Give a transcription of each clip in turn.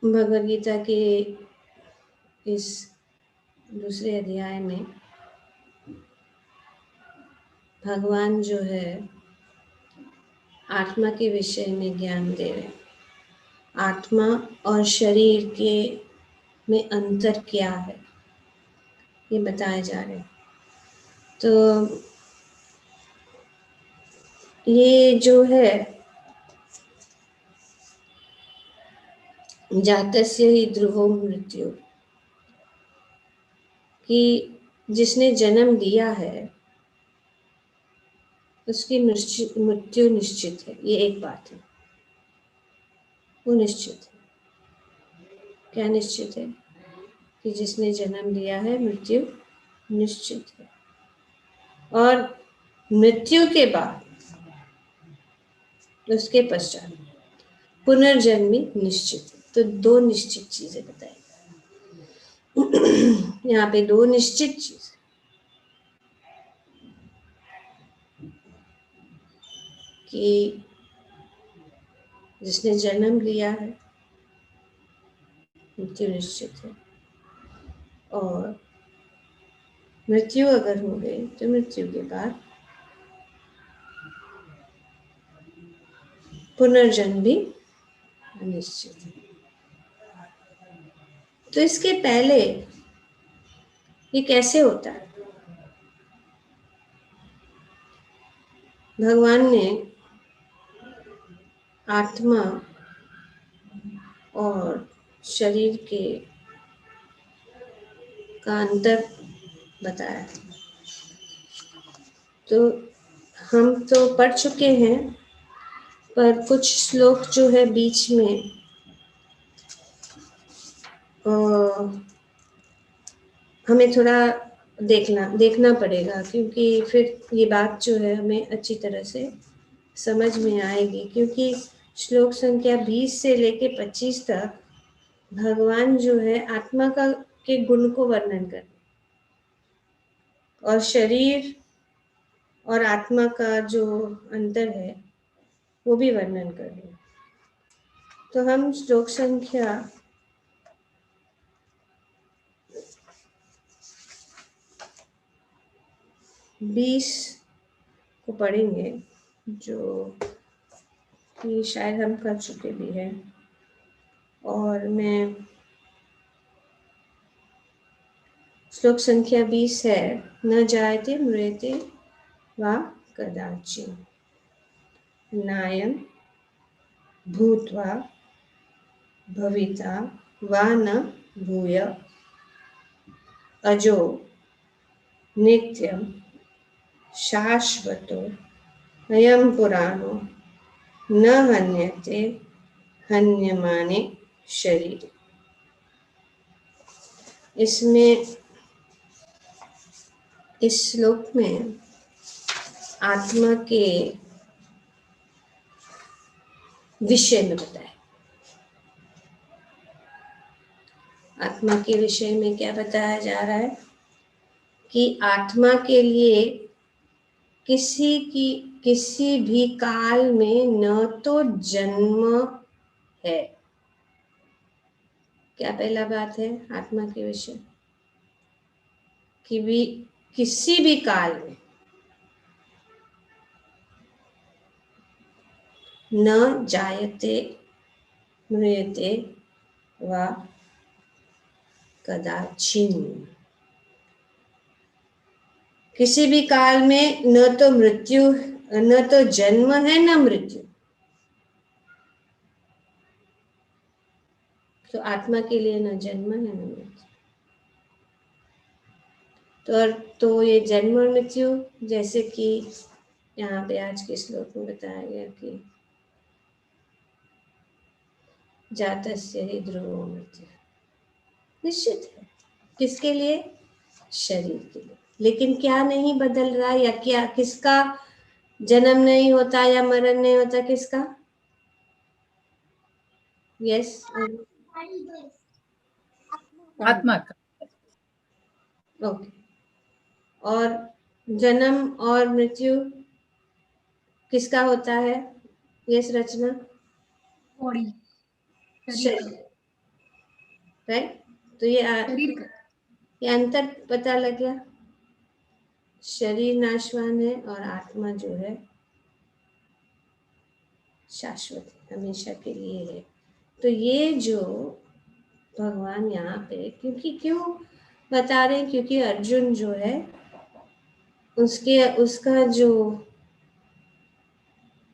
भगवद गीता के इस दूसरे अध्याय में भगवान जो है आत्मा के विषय में ज्ञान दे रहे हैं। आत्मा और शरीर के में अंतर क्या है ये बताए जा रहे हैं। तो ये जो है जातस्य ही ध्रुवो मृत्यु, कि जिसने जन्म लिया है उसकी मृत्यु निश्चित है। ये एक बात है, वो निश्चित है। क्या निश्चित है? कि जिसने जन्म लिया है मृत्यु निश्चित है, और मृत्यु के बाद उसके पश्चात पुनर्जन्म निश्चित है। तो दो निश्चित चीजें बताई यहाँ पे, दो निश्चित चीज कि जिसने जन्म लिया है मृत्यु निश्चित है, और मृत्यु अगर हो गई तो मृत्यु के बाद पुनर्जन्म भी निश्चित है। तो इसके पहले ये कैसे होता है? भगवान ने आत्मा और शरीर के का अंतर बताया। तो हम तो पढ़ चुके हैं, पर कुछ श्लोक जो है बीच में हमें थोड़ा देखना पड़ेगा, क्योंकि फिर ये बात जो है हमें अच्छी तरह से समझ में आएगी। क्योंकि श्लोक संख्या 20 से लेके 25 तक भगवान जो है आत्मा के गुण को वर्णन कर, और शरीर और आत्मा का जो अंतर है वो भी वर्णन कर रहे हैं। तो हम श्लोक संख्या 20 को पढ़ेंगे, जो कि शायद हम कर चुके भी हैं। और मैं श्लोक संख्या 20 है, न जायते म्रियते वा कदाचित्, नायं भूत्वा भविता वा न भूय, अजो नित्यं शाश्वतो अयं पुराणो न हन्यते हन्यमाने शरीरे। इसमें इस श्लोक में आत्मा के विषय में बताया। आत्मा के विषय में क्या बताया जा रहा है कि आत्मा के लिए किसी भी काल में न तो जन्म है। क्या पहला बात है आत्मा के विषय कि भी किसी भी काल में न जायते म्रियते वा कदाचित्, किसी भी काल में न तो मृत्यु, न तो जन्म है न मृत्यु। तो आत्मा के लिए न जन्म है न मृत्यु। तो ये जन्म और मृत्यु, जैसे कि यहाँ पे आज के श्लोक में बताया गया कि जातस्य ही ध्रुवो मृत्यु, निश्चित है। किसके लिए? शरीर के लिए। लेकिन क्या नहीं बदल रहा, या क्या किसका जन्म नहीं होता या मरण नहीं होता? किसका? यस, आत्मा का। ओके। और जन्म और मृत्यु किसका होता है? यस रचना? बॉडी, शरीर। राइट। तो ये शरीर का ये अंतर पता लग गया। शरीर नाशवान है और आत्मा जो है शाश्वत है, हमेशा के लिए है। तो ये जो भगवान यहाँ पे क्यों बता रहे हैं, क्योंकि अर्जुन जो है उसका जो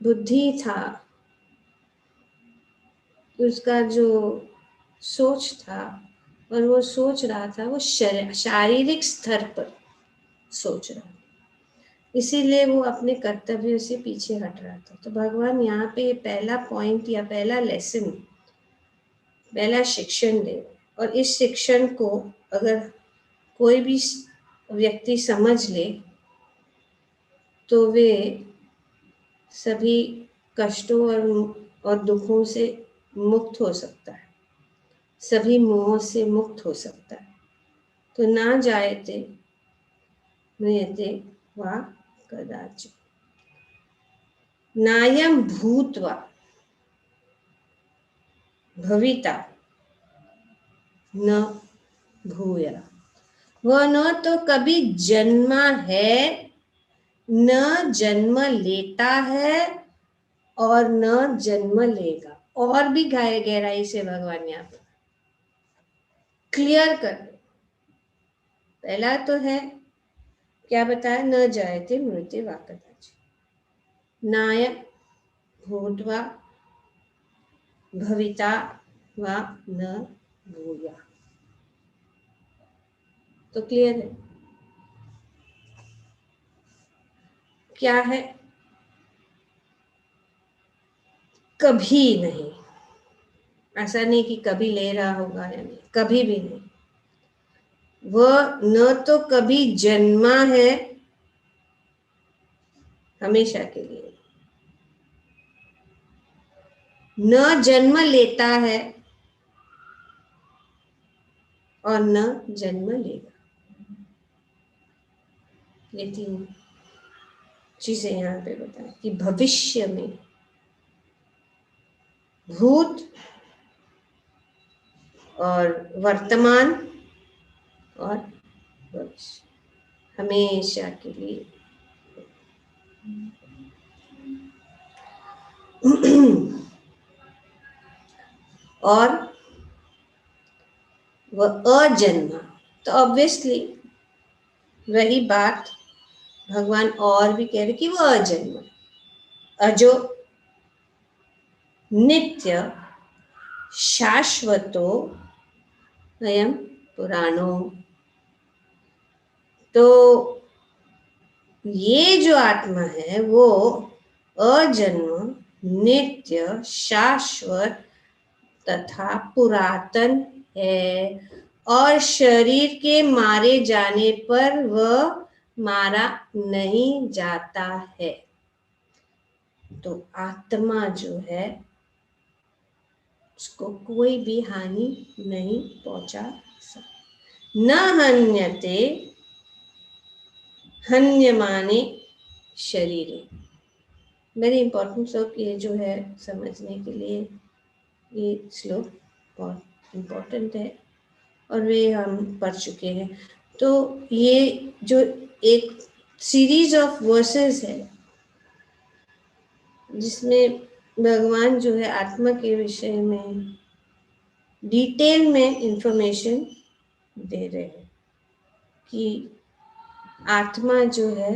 बुद्धि था, उसका जो सोच था, और वो सोच रहा था वो शारीरिक स्तर पर सोच रहा था, इसीलिए वो अपने कर्तव्यों से पीछे हट रहा था। तो भगवान यहाँ पे पहला पॉइंट या पहला लेसन, पहला शिक्षण दे, और इस शिक्षण को अगर कोई भी व्यक्ति समझ ले तो वे सभी कष्टों और दुखों से मुक्त हो सकता है, सभी मोह से मुक्त हो सकता है। तो ना जायते म्रियते वा कदाचित् नायं भूत्वा भविता न भूया। वह न तो कभी जन्मा है, न जन्म लेता है, और न जन्म लेगा। और भी गहराई से भगवान यहाँ पर क्लियर कर दे। पहला तो है क्या बताया, न जायते मृत्यु वा कदाचित् नाय भूत्वा भविता वा न भूया। तो क्लियर है क्या है, कभी नहीं। ऐसा नहीं कि कभी ले रहा होगा या नहीं, कभी भी नहीं। वह न तो कभी जन्मा है, हमेशा के लिए, न जन्म लेता है और न जन्म लेगा। ये तीन चीजें यहाँ पे बताएं कि भविष्य में, भूत और वर्तमान और भविष्य, हमेशा के लिए। और वह अजन्मा, तो ऑब्वियसली वही बात भगवान और भी कह रहे कि वह अजन्मा, अजो, नित्य, शाश्वतो, अयम पुराणो। तो ये जो आत्मा है वो अजन्म, नित्य, शाश्वत तथा पुरातन है, और शरीर के मारे जाने पर वह मारा नहीं जाता है। तो आत्मा जो है उसको कोई भी हानि नहीं पहुंचा सकता। न हन्यते हन्यमाने शरीरे। वेरी इंपॉर्टेंट श्लोक ये जो है, समझने के लिए ये श्लोक बहुत इम्पोर्टेंट है और वे हम पढ़ चुके हैं। तो ये जो एक सीरीज ऑफ वर्सेस है जिसमें भगवान जो है आत्मा के विषय में डिटेल में इंफॉर्मेशन दे रहे हैं कि आत्मा जो है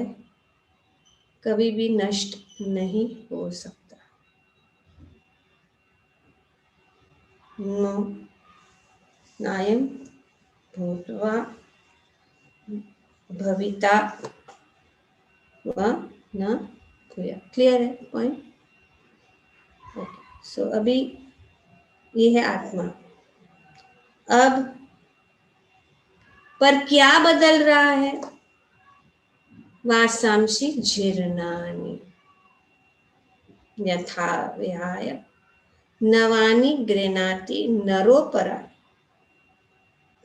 कभी भी नष्ट नहीं हो सकता। नायं भूत्वा भविता वा न भूया। क्लियर है पॉइंट? ओके, सो अभी ये है आत्मा। अब पर क्या बदल रहा है? वासांसि जीर्णानि यथा विहाय नवानि गृह्णाति नरोपरा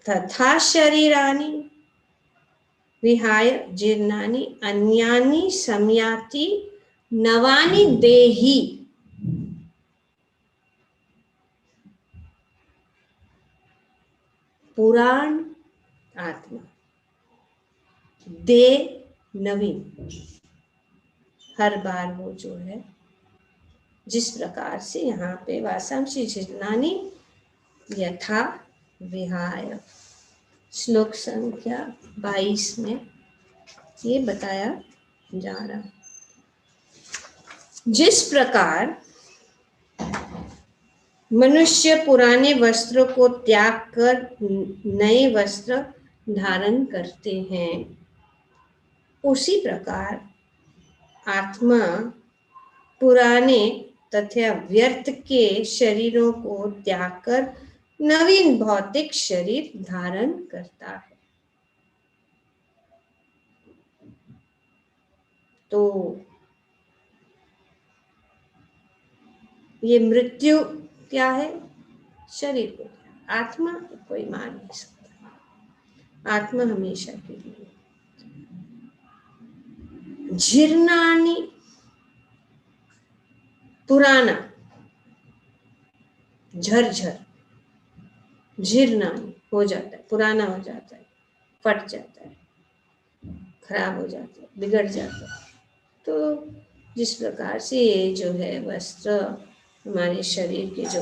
तथा शरीराणि विहाय जीर्णानि अन्यानि संयाति नवानि देहि। पुराण आत्मा, दे नवीन। हर बार वो जो है जिस प्रकार से यहाँ पे वासांशी झिल्लानी यथा विहाय, श्लोक संख्या 22 में ये बताया जा रहा। जिस प्रकार मनुष्य पुराने वस्त्रों को त्याग कर नए वस्त्र धारण करते हैं, उसी प्रकार आत्मा पुराने तथा व्यर्थ के शरीरों को त्याग कर नवीन भौतिक शरीर धारण करता है। तो ये मृत्यु क्या है? शरीर को, आत्मा कोई मान नहीं सकता। आत्मा हमेशा के लिए। जीर्णानि, पुराना, झरझर, जीर्णानि हो जाता है, पुराना हो जाता है, फट जाता है, खराब हो जाता है, बिगड़ जाता है। तो जिस प्रकार से ये जो है वस्त्र, हमारे शरीर के जो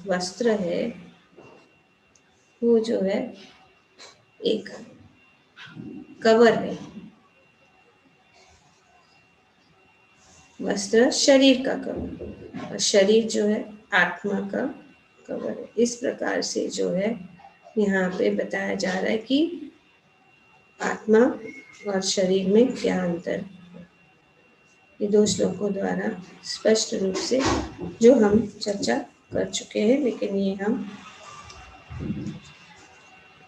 वस्त्र है, वो जो है एक कवर है। वस्त्र शरीर का कवर, और शरीर जो है आत्मा का कवर है। इस प्रकार से जो है यहाँ पे बताया जा रहा है कि आत्मा और शरीर में क्या अंतर है। ये 2 श्लोकों द्वारा स्पष्ट रूप से जो हम चर्चा कर चुके हैं, लेकिन ये हम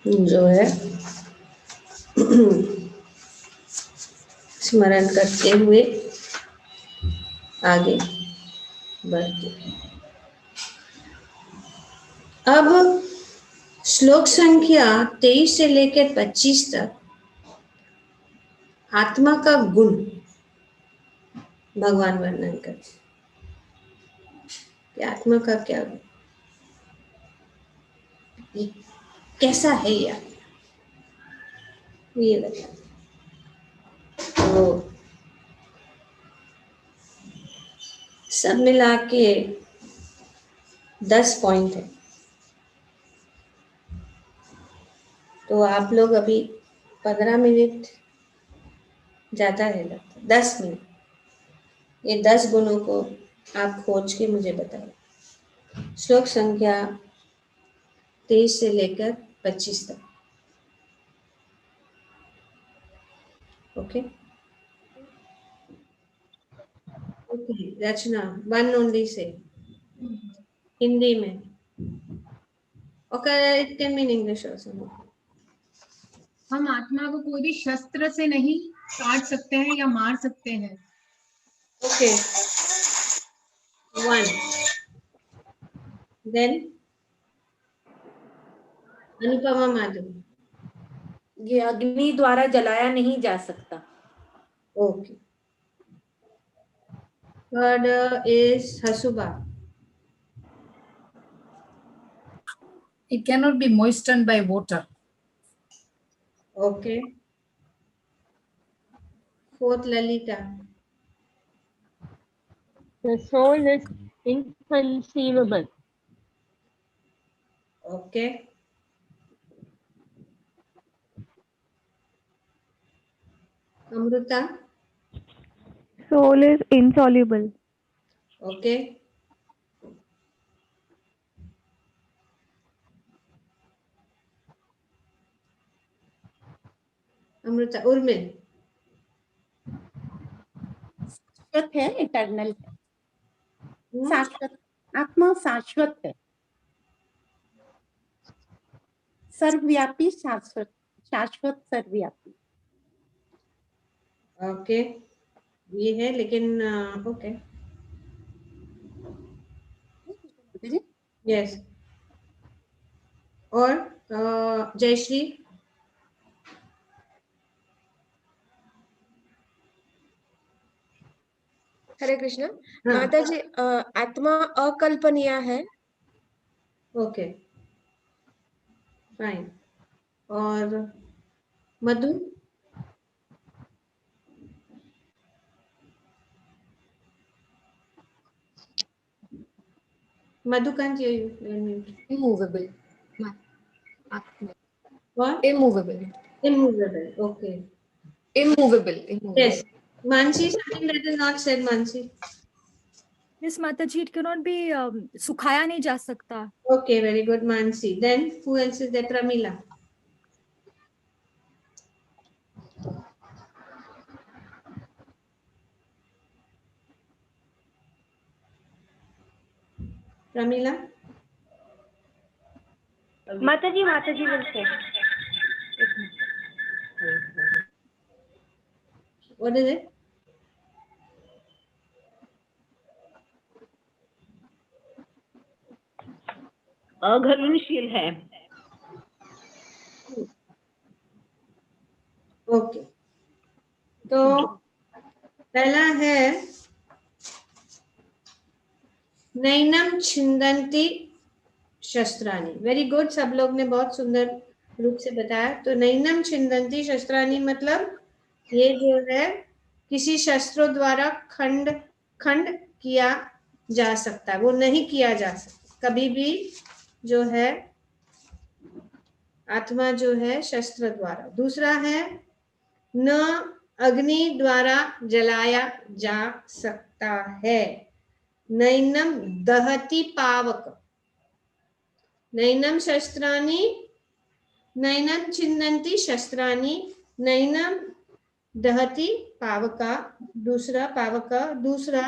जो है स्मरण करते हुए आगे बढ़ते हैं। अब श्लोक संख्या 23 से लेकर 25 तक आत्मा का गुण भगवान वर्णन करते। आत्मा का क्या गुण, ये कैसा है ये आत्मा, ये बताते। तो सब मिला के 10 पॉइंट है। तो आप लोग अभी 15 मिनट ज़्यादा है लगता है, 10 मिनट, ये 10 गुणों को आप खोज के मुझे बताइए। श्लोक संख्या 23 से लेकर 25 तक। ओके ओके, रचना 1 ओनली से हिंदी में। Okay, it can be in English also. हम आत्मा को कोई भी शस्त्र से नहीं काट सकते हैं या मार सकते हैं। ओके, 1 देन अनुपमा माधुरी, ये अग्नि द्वारा जलाया नहीं जा सकता। Okay. Third is Hasuba, It cannot be moistened by water. Okay. Fourth Lalita, The soul is inconceivable. Okay. Amrita, Soul is insoluble. Okay. Amrita, Urmil, शाश्वत है, इटर्नल है, शाश्वत। आत्मा शाश्वत है, सर्वव्यापी, शाश्वत, शाश्वत सर्वव्यापी। ओके, ये है लेकिन ओके, यस। और जयश्री, हरे कृष्ण। हाँ। माता जी, आत्मा अकल्पनीय है। Okay, fine. और मधु, Madhu, can't hear you. You're mute. Immovable. What? Immovable. Immovable. Okay. Immovable. Yes. Mansi, something that is not said, Mansi. Yes, Mataji, it cannot be सुखाया नहीं जा सकता. Okay, very good, Mansi. Then who else is there? Pramila. Pramila? Mataji will say. What is it? अघर्णशील है. Okay, तो पहला है नैनम छिंदंती शस्त्राणी. Very good, सब लोग ने बहुत सुंदर रूप से बताया. तो नैनम छिंदंती शस्त्राणी मतलब ये जो है किसी शस्त्रों द्वारा खंड किया जा सकता है, वो नहीं किया जा सकता कभी भी. जो है आत्मा जो है शस्त्र द्वारा. दूसरा है न अग्नि द्वारा जलाया जा सकता है. नैनम दहति पावक. नैनम शस्त्राणि, नैनम छिन्दन्ति शस्त्राणि, नैनम दहति पावका. दूसरा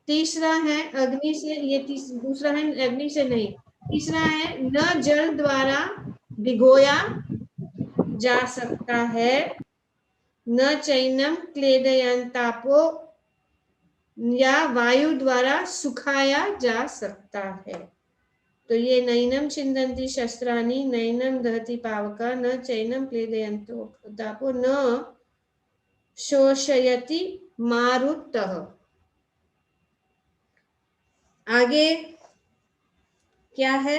तीसरा है अग्नि से, ये दूसरा है अग्नि से नहीं. तीसरा है न जल द्वारा भिगोया जा सकता है, न चैनम क्लेदयंतापो, या वायु द्वारा सुखाया जा सकता है. तो ये नैनम छिन्दन्ति शस्त्राणि, नैनम दहति पावका, न चैनम क्लेदयंतापो, न शोषयति मारुतः. आगे क्या है?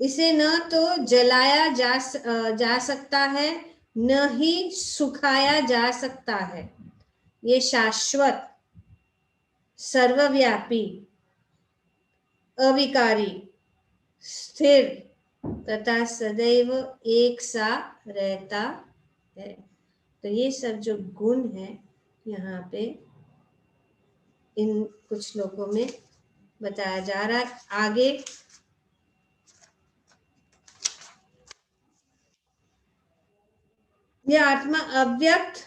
इसे न तो जलाया जा सकता है, न ही सुखाया जा सकता है. ये शाश्वत, सर्वव्यापी, अविकारी, स्थिर तथा सदैव एक सा रहता है. तो ये सब जो गुण है यहाँ पे इन कुछ लोगों में बताया जा रहा है. आगे यह आत्मा अव्यक्त,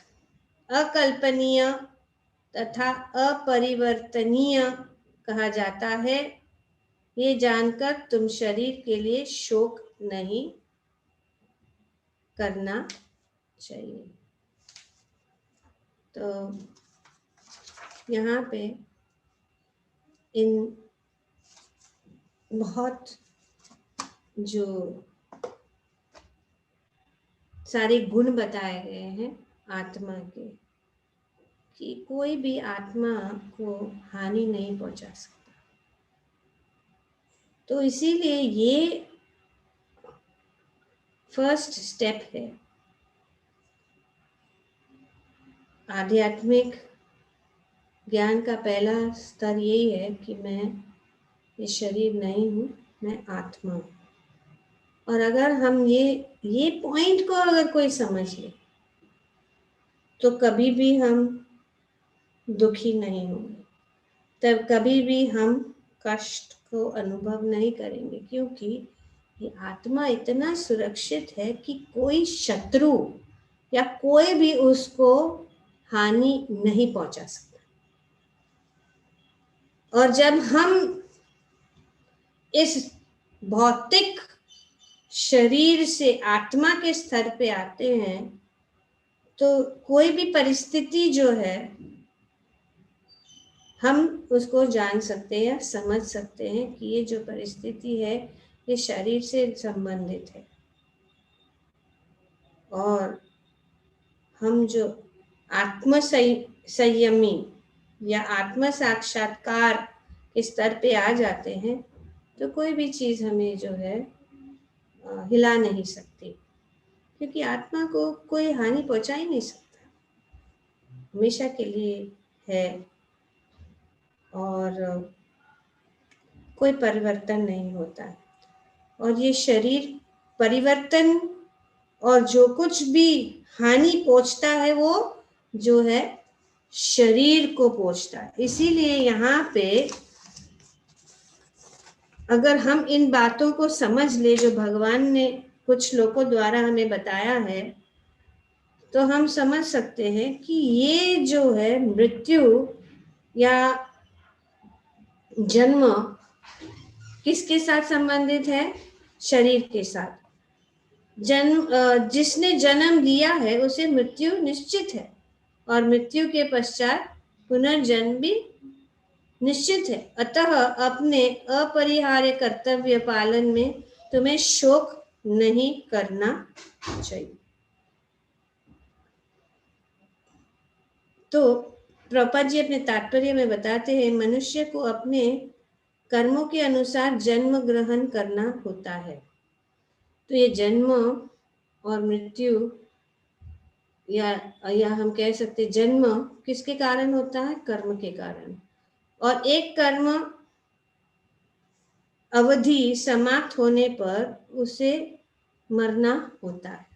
अकल्पनीय तथा अपरिवर्तनीय कहा जाता है. ये जानकर तुम शरीर के लिए शोक नहीं करना चाहिए. तो यहाँ पे इन बहुत जो सारे गुण बताए गए हैं आत्मा के, कि कोई भी आत्मा को हानि नहीं पहुंचा सकता. तो इसीलिए ये फर्स्ट स्टेप है. आध्यात्मिक ज्ञान का पहला स्तर यही है कि मैं ये शरीर नहीं हूँ, मैं आत्मा हूँ. और अगर हम ये पॉइंट को अगर कोई समझ ले तो कभी भी हम दुखी नहीं होंगे, तब कभी भी हम कष्ट को अनुभव नहीं करेंगे, क्योंकि ये आत्मा इतना सुरक्षित है कि कोई शत्रु या कोई भी उसको हानि नहीं पहुंचा सकता. और जब हम इस भौतिक शरीर से आत्मा के स्तर पे आते हैं तो कोई भी परिस्थिति जो है हम उसको जान सकते हैं, समझ सकते हैं कि ये जो परिस्थिति है ये शरीर से संबंधित है. और हम जो आत्म संयमी या आत्म साक्षात्कार स्तर पे आ जाते हैं तो कोई भी चीज़ हमें जो है हिला नहीं सकती, क्योंकि आत्मा को कोई हानि पहुंचा ही नहीं सकता, हमेशा के लिए है और कोई परिवर्तन नहीं होता। और ये शरीर परिवर्तन और जो कुछ भी हानि पहुंचता है वो जो है शरीर को पहुंचता है। इसीलिए यहाँ पे अगर हम इन बातों को समझ ले जो भगवान ने कुछ श्लोकों द्वारा हमें बताया है, तो हम समझ सकते हैं कि ये जो है मृत्यु या जन्म किसके साथ संबंधित है? शरीर के साथ। जिसने जन्म लिया है उसे मृत्यु निश्चित है, और मृत्यु के पश्चात पुनर्जन्म भी निश्चित है। अतः अपने अपरिहार्य कर्तव्य पालन में तुम्हें शोक नहीं करना चाहिए। तो प्रभुपाद जी अपने तात्पर्य में बताते हैं, मनुष्य को अपने कर्मों के अनुसार जन्म ग्रहण करना होता है। तो ये जन्म और मृत्यु या हम कह सकते जन्म किसके कारण होता है? कर्म के कारण। और एक कर्म अवधि समाप्त होने पर उसे मरना होता है।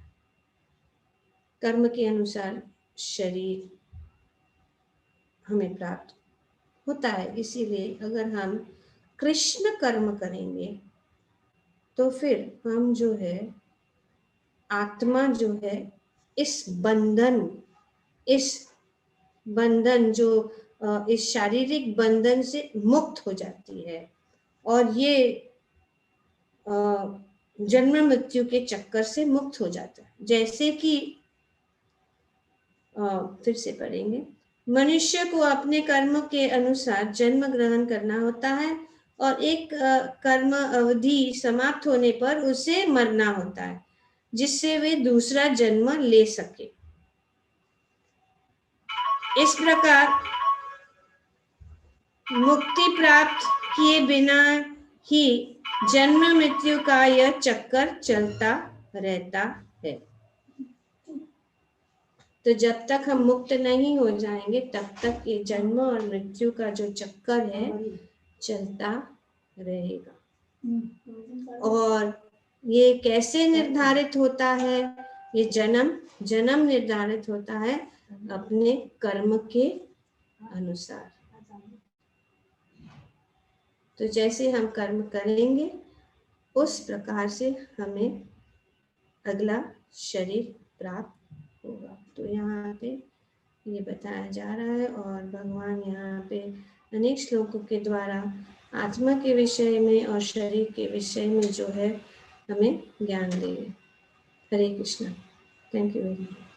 कर्म के अनुसार शरीर हमें प्राप्त होता है। इसीलिए अगर हम कृष्ण कर्म करेंगे तो फिर हम जो है आत्मा जो है इस बंधन जो इस शारीरिक बंधन से मुक्त हो जाती है और ये जन्म मृत्यु के चक्कर से मुक्त हो जाता है। जैसे कि फिर से पढ़ेंगे, मनुष्य को अपने कर्म के अनुसार जन्म ग्रहण करना होता है और एक कर्म अवधि समाप्त होने पर उसे मरना होता है, जिससे वे दूसरा जन्म ले सके। इस प्रकार मुक्ति प्राप्त किए बिना ही जन्म मृत्यु का यह चक्कर चलता रहता है। तो जब तक हम मुक्त नहीं हो जाएंगे तब तक ये जन्म और मृत्यु का जो चक्कर है चलता रहेगा। और ये कैसे निर्धारित होता है? ये जन्म निर्धारित होता है अपने कर्म के अनुसार। तो जैसे हम कर्म करेंगे उस प्रकार से हमें अगला शरीर प्राप्त होगा। तो यहाँ पे ये बताया जा रहा है और भगवान यहाँ पे अनेक श्लोकों के द्वारा आत्मा के विषय में और शरीर के विषय में जो है हमें ज्ञान देंगे। Hare Krishna. Thank you very much.